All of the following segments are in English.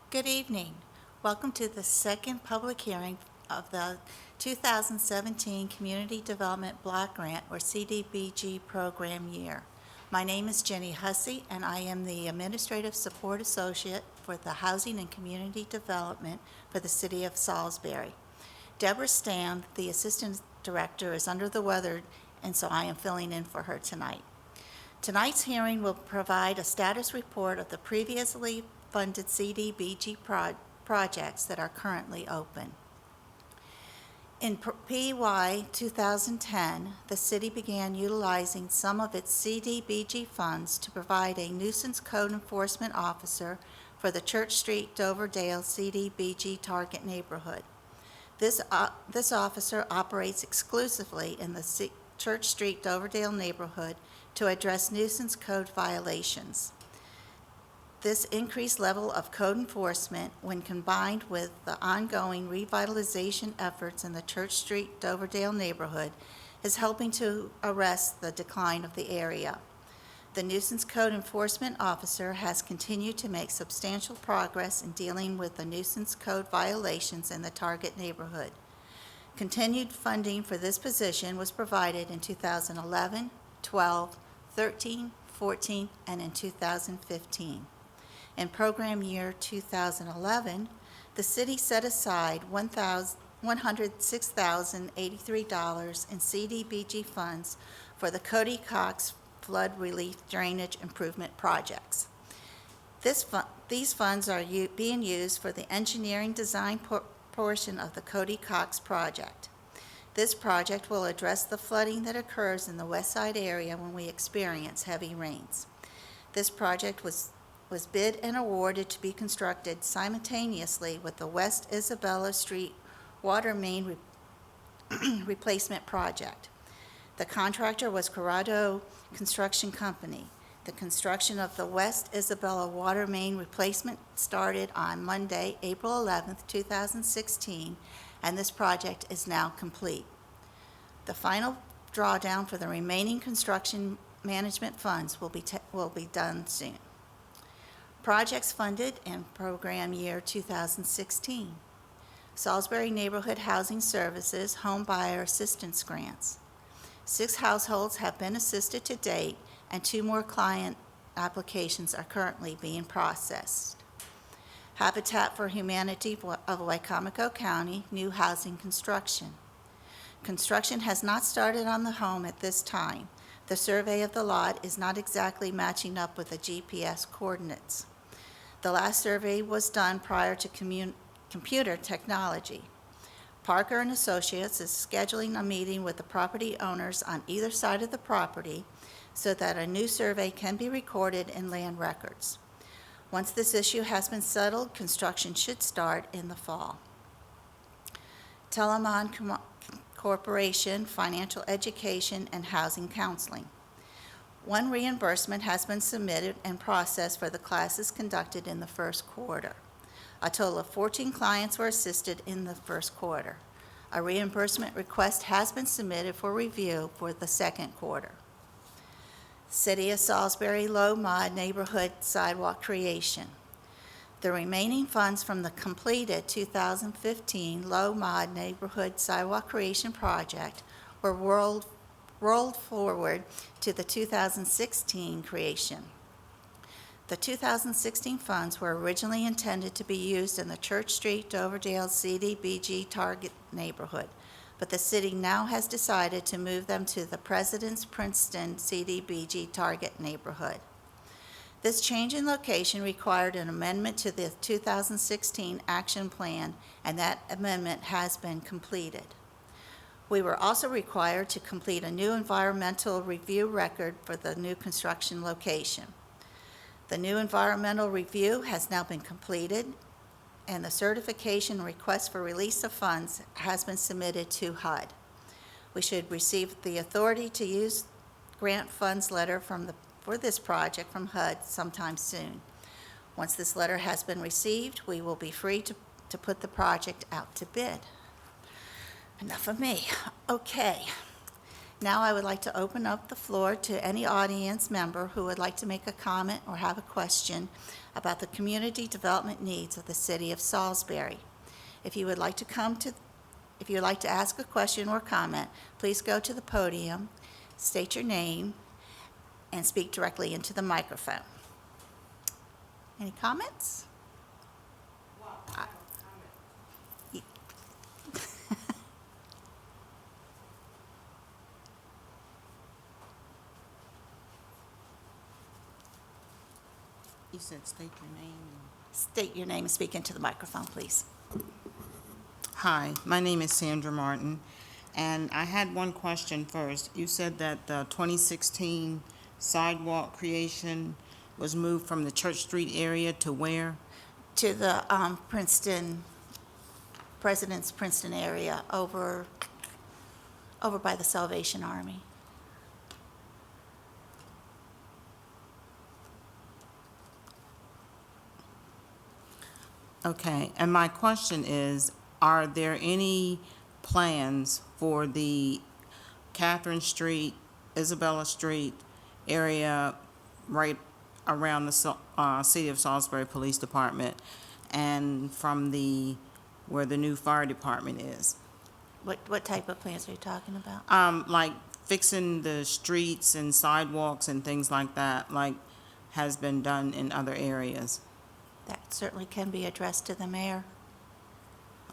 Good evening. Welcome to the second public hearing of the 2017 Community Development Block Grant, or CDBG, program year. My name is Jenny Hussey, and I am the Administrative Support Associate for the Housing and Community Development for the City of Salisbury. Deborah Stam, the Assistant Director, is under the weather, and so I am filling in for her tonight. Tonight's hearing will provide a status report of the previously funded CDBG projects that are currently open. In PY 2010, the city began utilizing some of its CDBG funds to provide a nuisance code enforcement officer for the Church Street Doverdale CDBG target neighborhood. This officer operates exclusively in the Church Street Doverdale neighborhood to address nuisance code violations. This increased level of code enforcement, when combined with the ongoing revitalization efforts in the Church Street Doverdale neighborhood, is helping to arrest the decline of the area. The nuisance code enforcement officer has continued to make substantial progress in dealing with the nuisance code violations in the target neighborhood. Continued funding for this position was provided in 2011, 12, 13, 14, and in 2015. In program year 2011, the city set aside $106,083 in CDBG funds for the Cody Cox flood relief drainage improvement projects. These funds are being used for the engineering design portion of the Cody Cox project. This project will address the flooding that occurs in the West Side area when we experience heavy rains. This project was bid and awarded to be constructed simultaneously with the West Isabella Street water main replacement project. The contractor was Corrado Construction Company. The construction of the West Isabella water main replacement started on Monday, April 11, 2016, and this project is now complete. The final drawdown for the remaining construction management funds will be done soon. Projects funded in program year 2016. Salisbury Neighborhood Housing Services Home Buyer Assistance Grants. 6 households have been assisted to date, and 2 more client applications are currently being processed. Habitat for Humanity of Wicomico County, new housing construction. Construction has not started on the home at this time. The survey of the lot is not exactly matching up with the GPS coordinates. The last survey was done prior to computer technology. Parker and Associates is scheduling a meeting with the property owners on either side of the property so that a new survey can be recorded in land records. Once this issue has been settled, construction should start in the fall. Telamon Corporation, Financial Education and Housing Counseling. 1 reimbursement has been submitted and processed for the classes conducted in the first quarter. A total of 14 clients were assisted in the first quarter. A reimbursement request has been submitted for review for the second quarter. City of Salisbury Low Mod Neighborhood Sidewalk Creation. The remaining funds from the completed 2015 Low Mod Neighborhood Sidewalk Creation project were rolled forward to the 2016 creation. The 2016 funds were originally intended to be used in the Church Street Doverdale CDBG target neighborhood, but the city now has decided to move them to the President's Princeton CDBG target neighborhood. This change in location required an amendment to the 2016 action plan, and that amendment has been completed. We were also required to complete a new environmental review record for the new construction location. The new environmental review has now been completed, and the certification request for release of funds has been submitted to HUD. We should receive the authority to use grant funds letter for this project from HUD sometime soon. Once this letter has been received, we will be free to put the project out to bid. Enough of me. Okay. Now I would like to open up the floor to any audience member who would like to make a comment or have a question about the community development needs of the city of Salisbury. If you would like to ask a question or comment, please go to the podium, state your name, and speak directly into the microphone. Any comments? You said state your name. State your name and speak into the microphone, please. Hi, my name is Sandra Martin, and I had one question first. You said that the 2016 sidewalk creation was moved from the Church Street area to where? To the President's Princeton area over by the Salvation Army. Okay, and my question is, are there any plans for the Catherine Street, Isabella Street area right around the City of Salisbury Police Department and from where the new fire department is? What type of plans are you talking about? Like fixing the streets and sidewalks and things like that, like has been done in other areas. That certainly can be addressed to the mayor.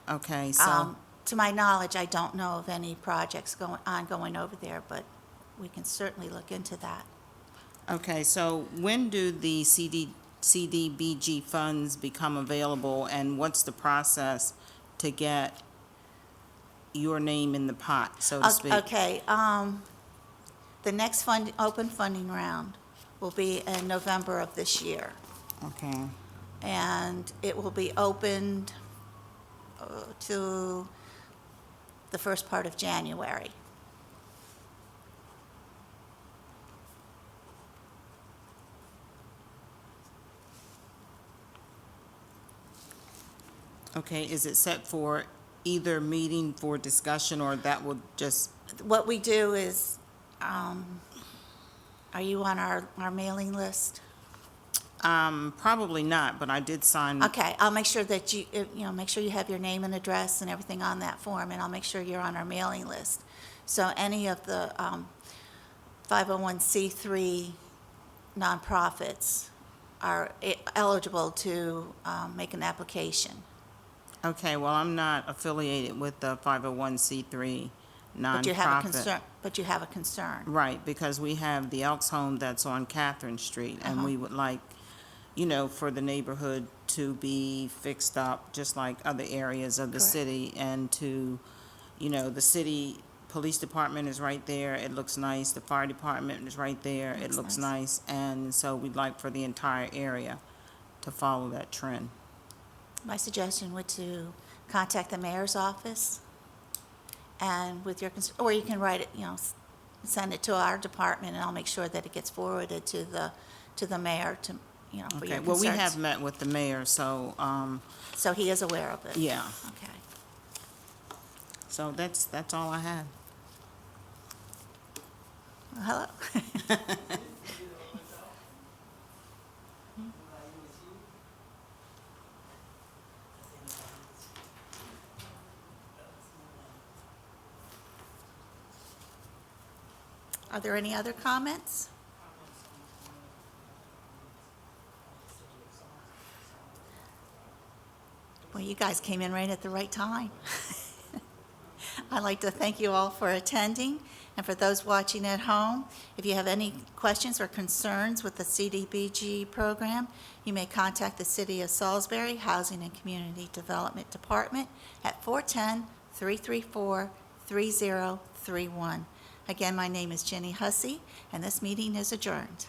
Okay, so, To my knowledge, I don't know of any projects going over there, but we can certainly look into that. okay, so when do the CDBG funds become available, and what's the process to get your name in the pot, so to speak? Okay, the next open funding round will be in November of this year, Okay, and it will be opened to the first part of January. okay, is it set for either meeting for discussion, or that will just, What we do is, are you on our mailing list? probably not, but I did sign. Okay, I'll make sure that make sure you have your name and address and everything on that form, and I'll make sure you're on our mailing list. So any of the 501c3 nonprofits are eligible to make an application. Okay, well, I'm not affiliated with the 501c3 nonprofit. But you have a concern. But you have a concern. Right, because we have the Elks Home that's on Catherine Street, and we would like, for the neighborhood to be fixed up, just like other areas of the Correct. city, and to, the city police department is right there, it looks nice, the fire department is right there, it looks nice, and so we'd like for the entire area to follow that trend. My suggestion would to contact the mayor's office, and with your concern, or you can write it, send it to our department, and I'll make sure that it gets forwarded to the mayor for your Okay, concerns. well, we have met with the mayor, so, So he is aware of it? yeah, Okay. so that's all I have. Well, hello. Are there any other comments? Well, you guys came in right at the right time. I'd like to thank you all for attending, and for those watching at home, if you have any questions or concerns with the CDBG program, you may contact the City of Salisbury Housing and Community Development Department at 410-334-3031. Again, my name is Jenny Hussey, and this meeting is adjourned.